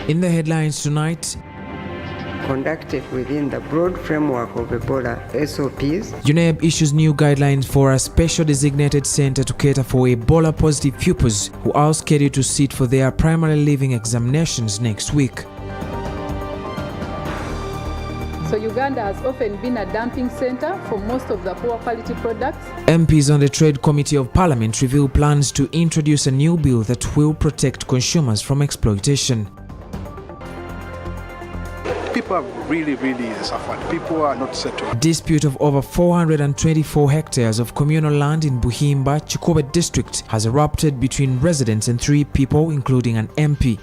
In the headlines tonight, conducted within the broad framework of Ebola SOPs. UNEB issues new guidelines for a special designated center to cater for Ebola positive pupils who are scheduled to sit for their primary leaving examinations next week. So Uganda has often been a dumping center for most of the poor quality products. MPs on the Trade Committee of Parliament reveal plans to introduce a new bill that will protect consumers from exploitation. People have really suffered. People are not settled. A dispute of over 424 hectares of communal land in Buhimba, Chikobe district has erupted between residents and 3 people, including an MP.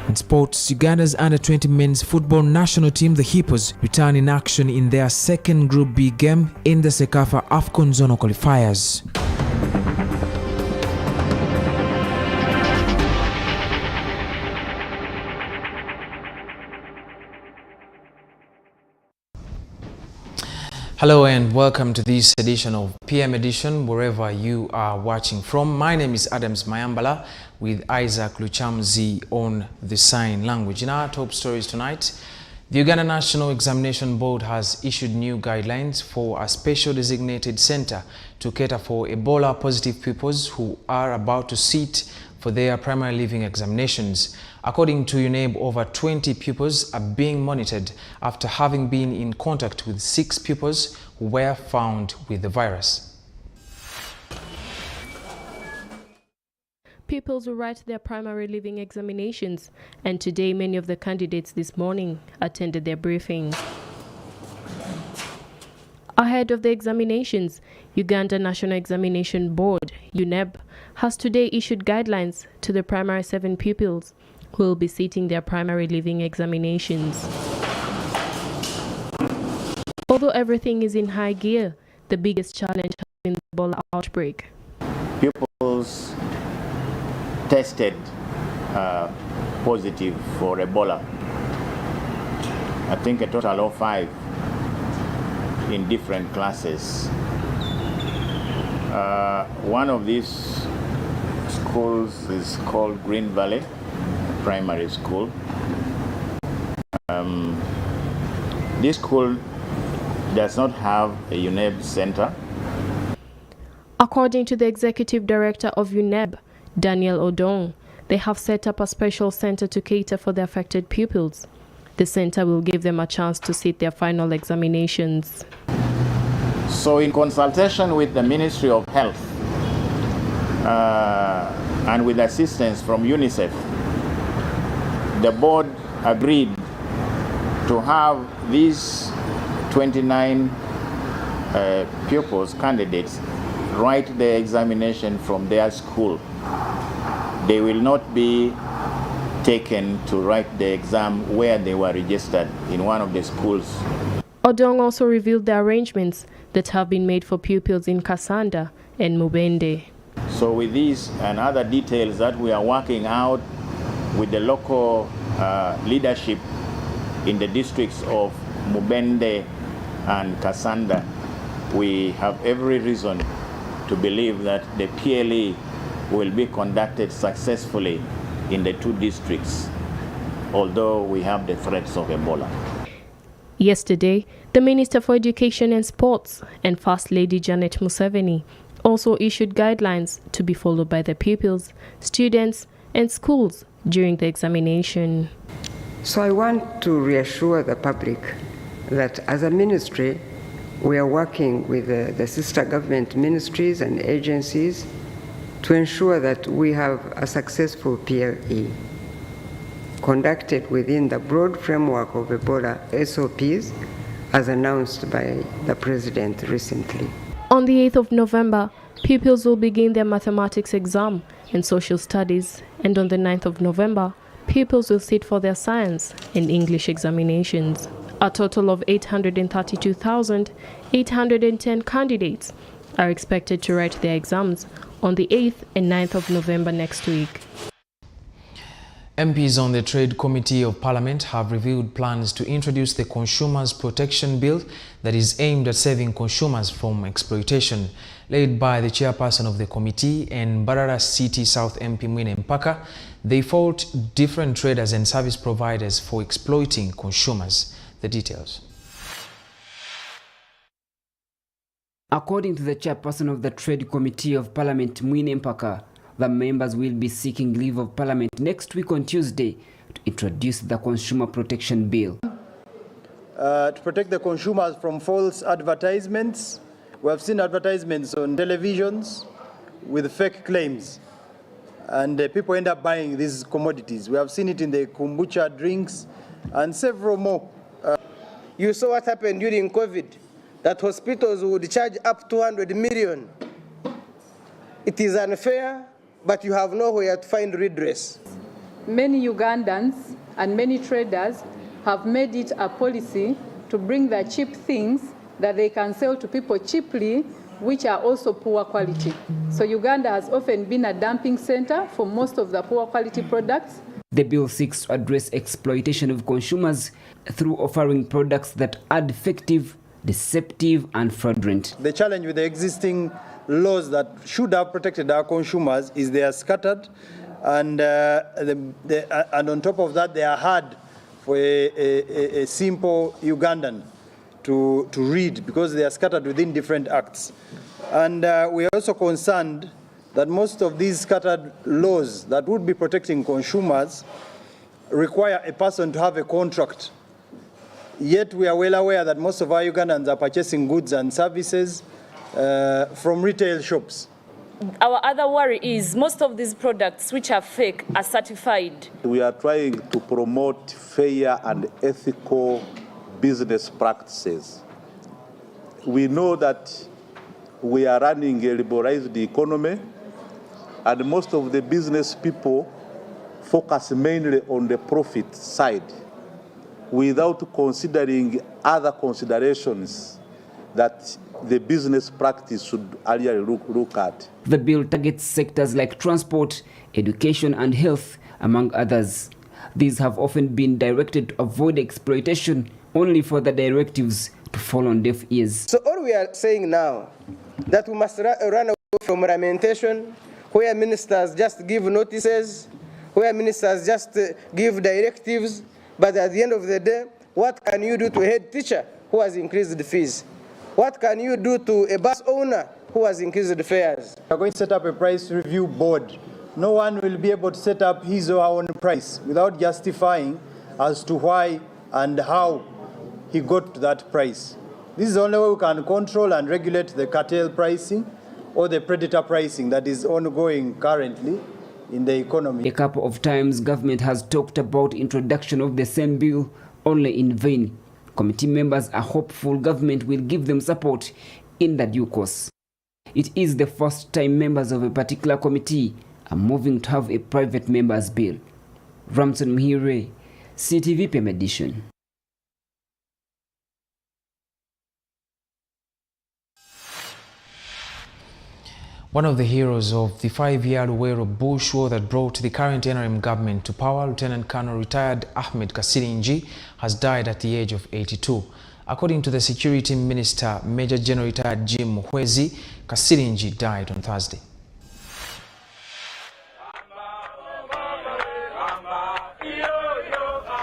In sports, Uganda's under-20 men's football national team, the Hippos, return in action in their second Group B game in the Sekafa AFCON zonal qualifiers. Hello and welcome to this edition of PM Edition, wherever you are watching from. My name is Adams Mayambala with Isaac Luchamzi on the sign language. In our top stories tonight, the Uganda National Examination Board has issued new guidelines for a special designated center to cater for Ebola positive pupils who are about to sit for their primary leaving examinations. According to UNEB, over 20 pupils are being monitored after having been in contact with 6 pupils who were found with the virus. Pupils will write their primary leaving examinations, and today many of the candidates this morning attended their briefings. Ahead of the examinations, Uganda National Examination Board, UNEB, has today issued guidelines to the primary 7 pupils who will be sitting their primary leaving examinations. Although everything is in high gear, the biggest challenge has been the Ebola outbreak. Pupils tested positive for Ebola. I think a total of 5 in different classes. One of these schools is called Green Valley Primary School. This school does not have a UNEB center. According to the executive director of UNEB, Daniel Odong, they have set up a special center to cater for the affected pupils. The center will give them a chance to sit their final examinations. So in consultation with the Ministry of Health and with assistance from UNICEF, the board agreed to have these 29 pupils, candidates, write the examination from their school. They will not be taken to write the exam where they were registered in one of the schools. Odong also revealed the arrangements that have been made for pupils in Kasanda and Mubende. So with these and other details that we are working out with the local leadership in the districts of Mubende and Kasanda, we have every reason to believe that the PLE will be conducted successfully in the 2 districts, although we have the threats of Ebola. Yesterday, the Minister for Education and Sports and First Lady Janet Museveni also issued guidelines to be followed by the pupils, students, and schools during the examination. So I want to reassure the public that as a ministry, we are working with the sister government ministries and agencies to ensure that we have a successful PLE conducted within the broad framework of Ebola SOPs as announced by the President recently. On the 8th of November, pupils will begin their mathematics exam and social studies, and on the 9th of November, pupils will sit for their science and English examinations. A total of 832,810 candidates are expected to write their exams on the 8th and 9th of November next week. MPs on the Trade Committee of Parliament have revealed plans to introduce the Consumers Protection Bill that is aimed at saving consumers from exploitation. led by the chairperson of the committee and Mbarara City South MP Mwine Mpaka. They fault different traders and service providers for exploiting consumers. The details. According to the chairperson of the Trade Committee of Parliament, Mwine Mpaka, the members will be seeking leave of Parliament next week on Tuesday to introduce the Consumer Protection Bill. To protect the consumers from false advertisements. We have seen advertisements on televisions with fake claims, and people end up buying these commodities. We have seen it in the kombucha drinks and several more. You saw what happened during COVID, that hospitals would charge up 200 million. It is unfair, but you have nowhere to find redress. Many Ugandans and many traders have made it a policy to bring the cheap things that they can sell to people cheaply, which are also poor quality. So Uganda has often been a dumping center for most of the poor quality products. The bill seeks to address exploitation of consumers through offering products that are defective, deceptive, and fraudulent. The challenge with the existing laws that should have protected our consumers is they are scattered, and and on top of that, they are hard for a simple Ugandan to read because they are scattered within different acts. And we are also concerned that most of these scattered laws that would be protecting consumers require a person to have a contract. Yet we are well aware that most of our Ugandans are purchasing goods and services from retail shops. Our other worry is most of these products which are fake are certified. We are trying to promote fair and ethical business practices. We know that we are running a liberalized economy, and most of the business people focus mainly on the profit side without considering other considerations that the business practice should earlier look at. The bill targets sectors like transport, education, and health, among others. These have often been directed to avoid exploitation, only for the directives to fall on deaf ears. So all we are saying now, that we must run away from lamentation, where ministers just give notices, where ministers just give directives, but at the end of the day, what can you do to a head teacher who has increased the fees? What can you do to a bus owner who has increased the fares? We are going to set up a price review board. No one will be able to set up his or her own price without justifying as to why and how he got to that price. This is the only way we can control and regulate the cartel pricing or the predator pricing that is ongoing currently in the economy. A couple of times, government has talked about introduction of the same bill, only in vain. Committee members are hopeful government will give them support in the due course. It is the first time members of a particular committee are moving to have a private members bill. Ramson Mhire, CTV PM Edition. One of the heroes of the 5-year Luwero bush war that brought the current NRM government to power, Lieutenant Colonel retired Ahmed Kasirinji, has died at the age of 82. According to the Security Minister, Major General retired Jim Muhwezi, Kasirinji died on Thursday.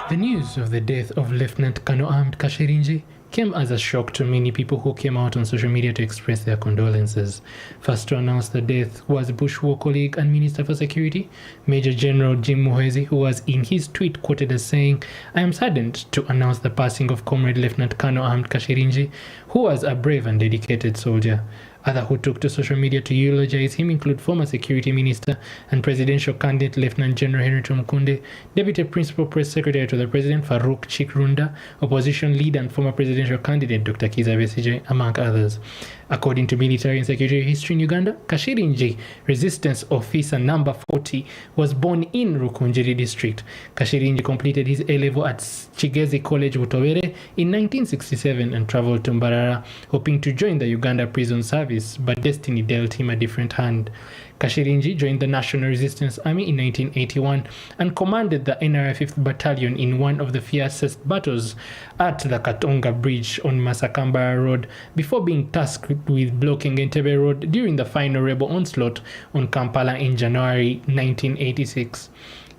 The news of the death of Lieutenant Colonel Ahmed Kasirinji came as a shock to many people who came out on social media to express their condolences. First to announce the death was Bush War colleague and Minister for Security, Major General Jim Muhwezi, who was in his tweet quoted as saying, "I am saddened to announce the passing of Comrade Lieutenant Colonel Ahmed Kasirinji, who was a brave and dedicated soldier." Others who took to social media to eulogize him include former Security Minister and Presidential Candidate Lieutenant General Henry Tumukunde, Deputy Principal Press Secretary to the President Farouk Chikrunda, Opposition Leader and former Presidential Candidate Dr. Kizza Besigye, among others. According to military and security history in Uganda, Kasirinji, Resistance Officer number 40, was born in Rukunjiri district. Kasirinji completed his A-level at Chigezi College, Butowere in 1967 and traveled to Mbarara, hoping to join the Uganda Prison Service, but destiny dealt him a different hand. Kashirinji joined the National Resistance Army in 1981 and commanded the NRA 5th Battalion in one of the fiercest battles at the Katonga Bridge on Masakambara Road before being tasked with blocking Entebbe Road during the final rebel onslaught on Kampala in January 1986.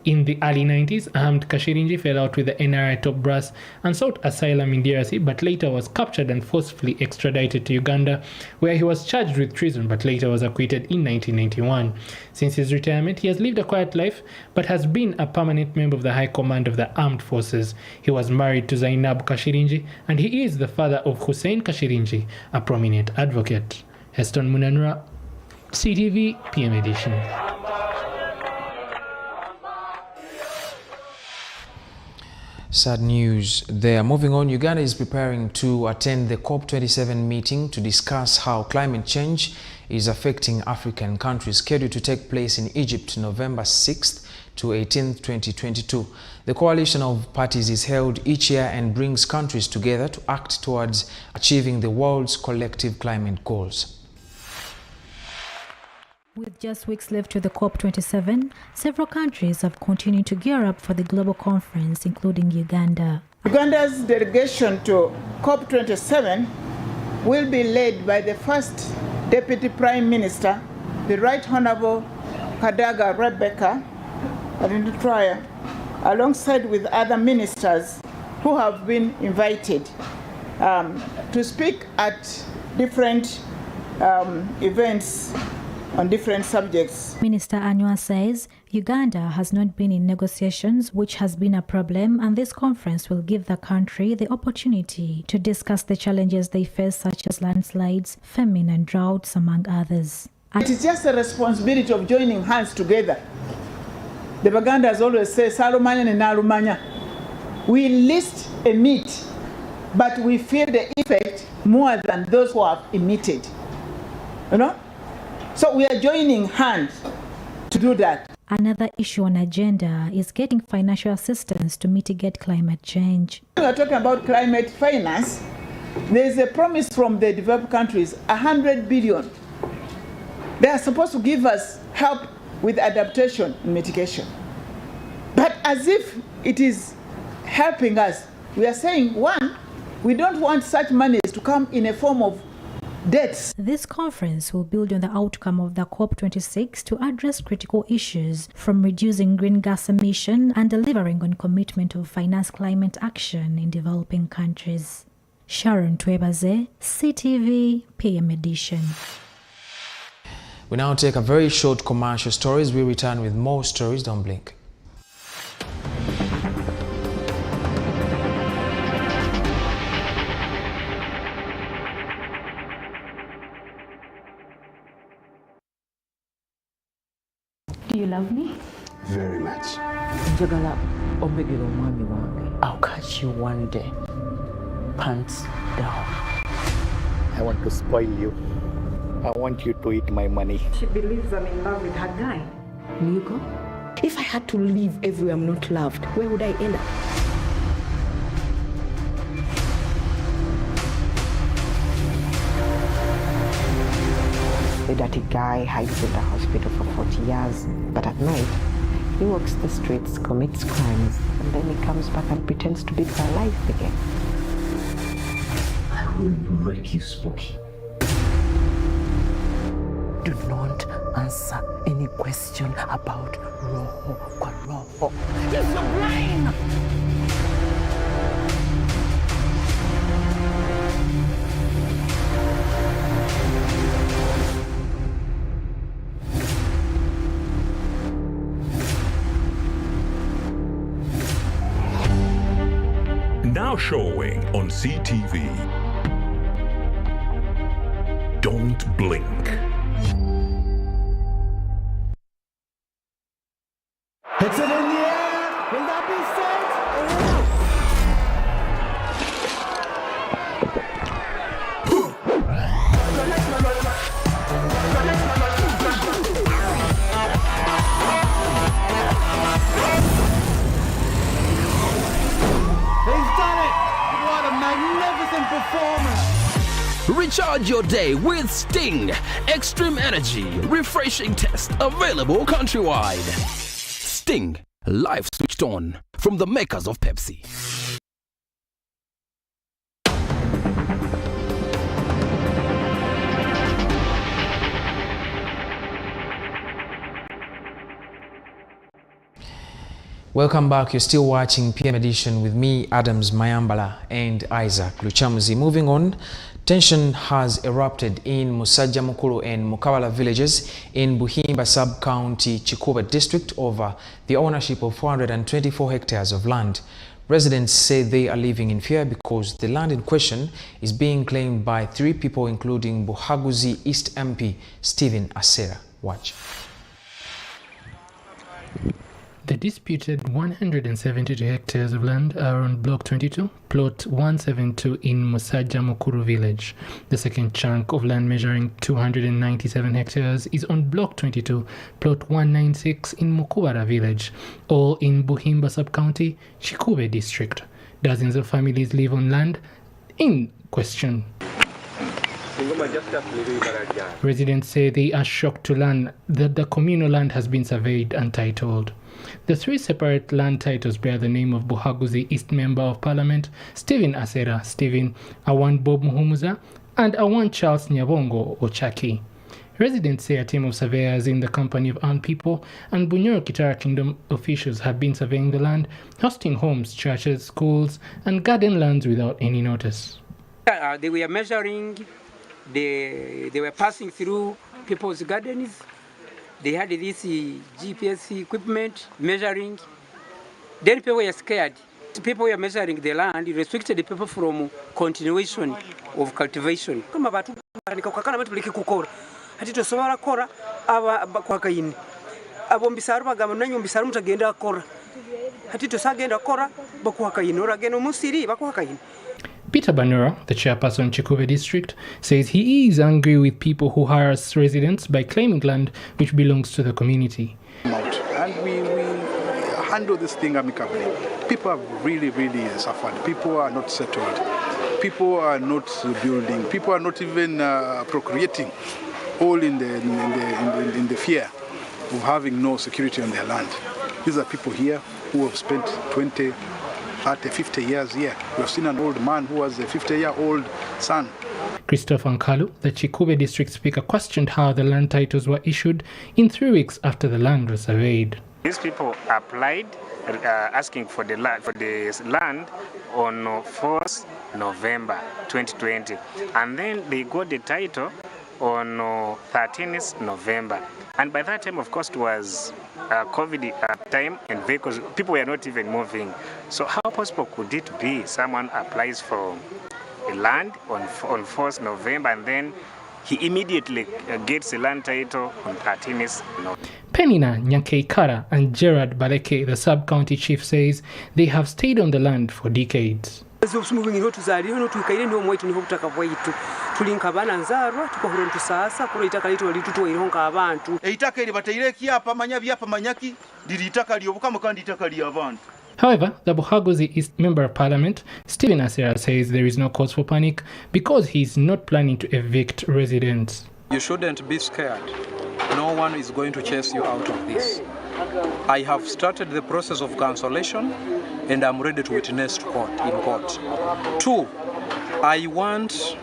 In the early 90s, Ahmed Kashirinji fell out with the NRA top brass and sought asylum in DRC, but later was captured and forcefully extradited to Uganda, where he was charged with treason but later was acquitted in 1991. Since his retirement, he has lived a quiet life but has been a permanent member of the High Command of the Armed Forces. He was married to Zainab Kashirinji, and he is the father of Hussein Kashirinji, a prominent advocate. Heston Munanura, CTV, PM Edition. Sad news there. Moving on, Uganda is preparing to attend the COP27 meeting to discuss how climate change is affecting African countries, scheduled to take place in Egypt November 6th to 18th, 2022. The coalition of parties is held each year and brings countries together to act towards achieving the world's collective climate goals. With just weeks left to the COP27, several countries have continued to gear up for the global conference, including Uganda. Uganda's delegation to COP27 will be led by the first Deputy Prime Minister, the Right Honourable Kadaga Rebecca Adindutraya, alongside with other ministers who have been invited to speak at different events on different subjects. Minister Anywa says Uganda has not been in negotiations, which has been a problem, and this conference will give the country the opportunity to discuss the challenges they face, such as landslides, famine and droughts, among others. It is just a responsibility of joining hands together. The Bagandas always say, Salumanya and Nalumanya. We list emit, but we feel the effect more than those who have emitted. You know? So we are joining hands to do that. Another issue on agenda is getting financial assistance to mitigate climate change. We are talking about climate finance. There is a promise from the developed countries, 100 billion. They are supposed to give us help with adaptation and mitigation. But as if it is helping us, we are saying, one, we don't want such monies to come in a form of debts. This conference will build on the outcome of the COP26 to address critical issues, from reducing green gas emission and delivering on commitment to finance climate action in developing countries. Sharon Twebaze, CTV, PM Edition. We now take a very short commercial stories. We return with more stories. Don't blink. Do you love me? Very much. I'll catch you one day. Pants down. I want to spoil you. I want you to eat my money. She believes I'm in love with her guy. Nico? If I had to live everywhere I'm not loved, where would I end up? The dirty guy hides in the hospital for 40 years, but at night, he walks the streets, commits crimes, and then he comes back and pretends to be alive again. I will break you, Spooky. Do not answer any question about Roho kwa Roho. Use your brain! Now showing on CTV. Don't blink. It's it in the air! Will that be set? He's done it! What a magnificent performance! Reach Charge your day with Sting. Extreme energy, refreshing taste, available countrywide. Sting, life switched on, from the makers of Pepsi. Welcome back. You're still watching PM Edition with me, Adams Mayambala, and Isaac Luchamzi. Moving on, tension has erupted in Musajja Mukulu and Mukawala villages in Buhimba Sub-County, Chikuba District over the ownership of 424 hectares of land. Residents say they are living in fear because the land in question is being claimed by 3 people, including Buhaguzi East MP Stephen Asera. Watch. The disputed 172 hectares of land are on Block 22, Plot 172 in Musajja Mukuru village. The second chunk of land measuring 297 hectares is on Block 22, Plot 196 in Mukubara village, all in Buhimba Sub-County, Chikube district. Dozens of families live on land in question. Residents say they are shocked to learn that the communal land has been surveyed and titled. The 3 separate land titles bear the name of Buhaguzi East Member of Parliament Stephen Asera Stephen, Awan Bob Muhumuza, and Awan Charles Nyabongo Ochaki. Residents say a team of surveyors in the company of armed people and Bunyoro Kitara Kingdom officials have been surveying the land, hosting homes, churches, schools, and garden lands without any notice. They were measuring, they were passing through people's gardens. They had this GPS equipment measuring. Then people were scared. People were measuring the land, restricted the people from continuation of cultivation. Peter Banura, the chairperson Chikube district, says he is angry with people who harass residents by claiming land which belongs to the community. And we handle this thing amicably. People have really suffered. People are not settled. People are not building. People are not even procreating, all in the fear of having no security on their land. These are people here who have spent 20, 30, 50 years here. We have seen an old man who was a 50-year-old son. Christopher Nkalu, the Chikube district speaker, questioned how the land titles were issued in 3 weeks after the land was surveyed. These people applied asking for the land on 4th November 2020, and then they got the title on 13th November. And by that time, of course, it was COVID time, and vehicles, people were not even moving. So how possible could it be someone applies for a land on 4th November and then he immediately gets a land title on 13th November? Penina Nyankeikara and Gerard Baleke, the sub-county chief, says they have stayed on the land for decades. However, the Buhaguzi East Member of Parliament, Stephen Asera, says there is no cause for panic because he is not planning to evict residents. You shouldn't be scared. No one is going to chase you out of this. I have started the process of cancellation and I'm ready to witness in court. 2, I want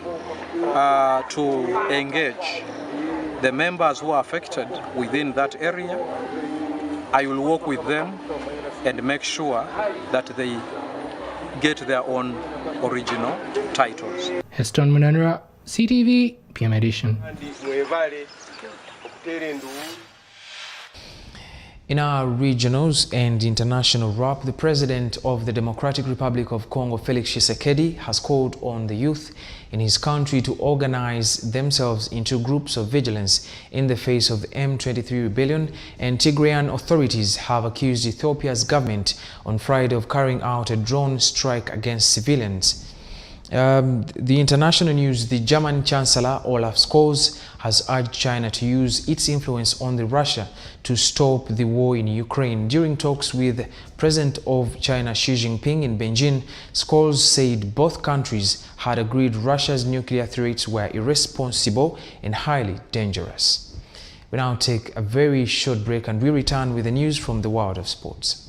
to engage the members who are affected within that area. I will work with them and make sure that they get their own original titles. Heston Munanura, CTV, PM Edition. In our regionals and international wrap, the President of the Democratic Republic of Congo, Felix Tshisekedi, has called on the youth in his country to organize themselves into groups of vigilance in the face of the M23 rebellion, and Tigrayan authorities have accused Ethiopia's government on Friday of carrying out a drone strike against civilians. The international news, the German Chancellor Olaf Scholz has urged China to use its influence on Russia to stop the war in Ukraine. During talks with President of China Xi Jinping in Beijing, Scholz said both countries had agreed Russia's nuclear threats were irresponsible and highly dangerous. We now take a very short break and we return with the news from the world of sports.